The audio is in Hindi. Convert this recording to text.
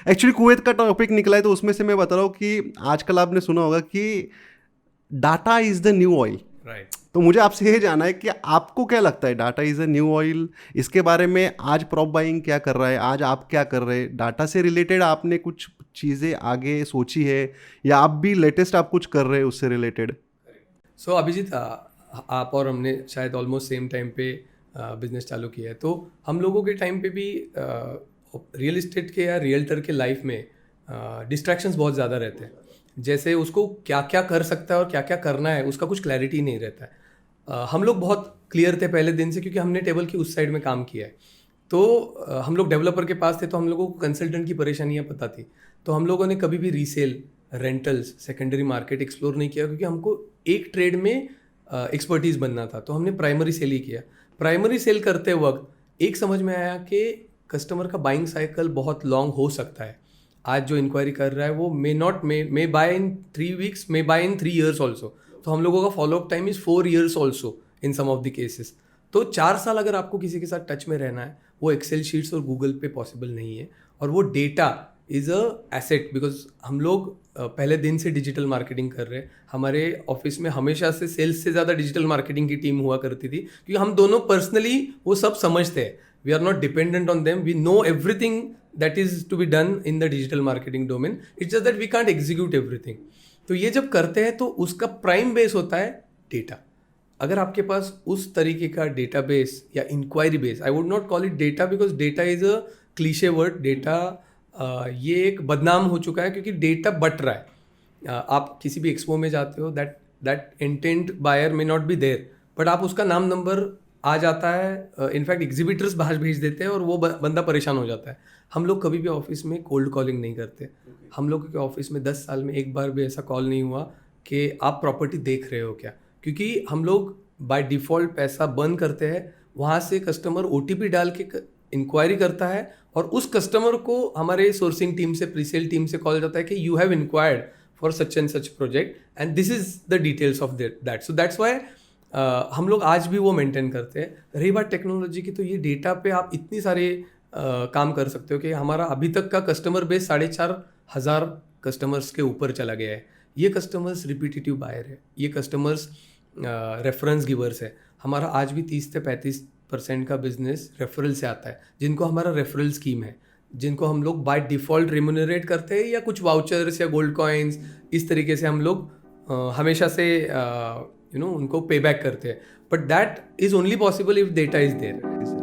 एक्चुअली कुवैत का टॉपिक निकला है तो उसमें से मैं बता रहा हूँ कि आजकल आपने सुना होगा कि data is the new oil. Right. तो मुझे आपसे ये जानना है कि आपको क्या लगता है data is a new oil, इसके बारे में आज प्रॉप बाइंग क्या कर रहा है, आज आप क्या कर रहे हैं, डाटा से रिलेटेड आपने कुछ चीज़ें आगे सोची है या आप भी लेटेस्ट आप कुछ कर रहे हैं उससे रिलेटेड? सो अभिजीत, आप और हमने शायद ऑलमोस्ट सेम टाइम पे बिजनेस चालू किया है, तो हम लोगों के टाइम पे भी रियल इस्टेट के या रियल्टर के लाइफ में डिस्ट्रैक्शंस बहुत ज़्यादा रहते हैं। जैसे उसको क्या क्या कर सकता है और क्या क्या करना है उसका कुछ क्लैरिटी नहीं रहता है। हम लोग बहुत क्लियर थे पहले दिन से, क्योंकि हमने टेबल की उस साइड में काम किया है। तो हम लोग डेवलपर के पास थे, तो हम लोगों को कंसल्टेंट की परेशानियाँ पता थी। तो हम लोगों ने कभी भी resale, rentals, secondary market explore नहीं किया, क्योंकि हमको एक ट्रेड में एक्सपर्टीज़ बनना था। तो हमने प्राइमरी सेल ही किया। प्राइमरी सेल करते वक्त एक समझ में आया कि कस्टमर का बाइंग साइकिल बहुत लॉन्ग हो सकता है। आज जो इंक्वायरी कर रहा है वो maybe in 3 weeks, maybe in 3 years also. तो हम लोगों का follow up time is 4 years also in some of the cases. तो 4 साल अगर आपको किसी के साथ टच में रहना है, वो एक्सेल शीट्स और गूगल पे पॉसिबल नहीं है। और वो data is a asset, because हम लोग पहले दिन से डिजिटल मार्केटिंग कर रहे हैं। हमारे ऑफिस में हमेशा से सेल्स से ज़्यादा डिजिटल मार्केटिंग की टीम हुआ करती थी, क्योंकि हम दोनों पर्सनली वो सब समझते हैं। We are not dependent on them, we know everything that is to be done in the digital marketing domain. It's just that we can't execute everything. तो ये जब करते हैं तो उसका प्राइम बेस होता है डेटा। अगर आपके पास उस तरीके का डेटाबेस या inquiry base, I would not call it data because data is a cliche word. Data ये एक बदनाम हो चुका है, क्योंकि डेटा बट रहा है। आप किसी भी एक्सपो में जाते हो, that that intent buyer may not be there, but आप उसका नाम नंबर आ जाता है। इनफैक्ट एग्जीबिटर्स बाहर भेज देते हैं और वो बंदा परेशान हो जाता है। हम लोग कभी भी ऑफिस में कोल्ड कॉलिंग नहीं करते। हम लोग के ऑफिस में 10 साल में एक बार भी ऐसा कॉल नहीं हुआ कि आप प्रॉपर्टी देख रहे हो क्या, क्योंकि हम लोग बाय डिफ़ॉल्ट पैसा बंद करते हैं। वहाँ से कस्टमर OTP डाल के इंक्वायरी करता है, और उस कस्टमर को हमारे सोर्सिंग टीम से, प्रीसेल टीम से कॉल जाता है कि you have inquired for such and such project and this is the details of that. So that's why हम लोग आज भी वो मेंटेन करते हैं। रही बात टेक्नोलॉजी की, तो ये डेटा पे आप इतनी सारे काम कर सकते हो कि हमारा अभी तक का कस्टमर बेस 4,500 कस्टमर्स के ऊपर चला गया है। ये कस्टमर्स रिपीटेटिव बायर है, ये कस्टमर्स रेफरेंस गिवर्स है। हमारा आज भी 30 से 35% का बिजनेस रेफरल से आता है, जिनको हमारा रेफरल स्कीम है, जिनको हम लोग बाय डिफ़ॉल्ट रिम्यूनरेट करते हैं, या कुछ वाउचर्स या गोल्ड कॉइन्स, इस तरीके से हम लोग हमेशा से उनको पे बैक करते हैं। But that is only possible if data is there.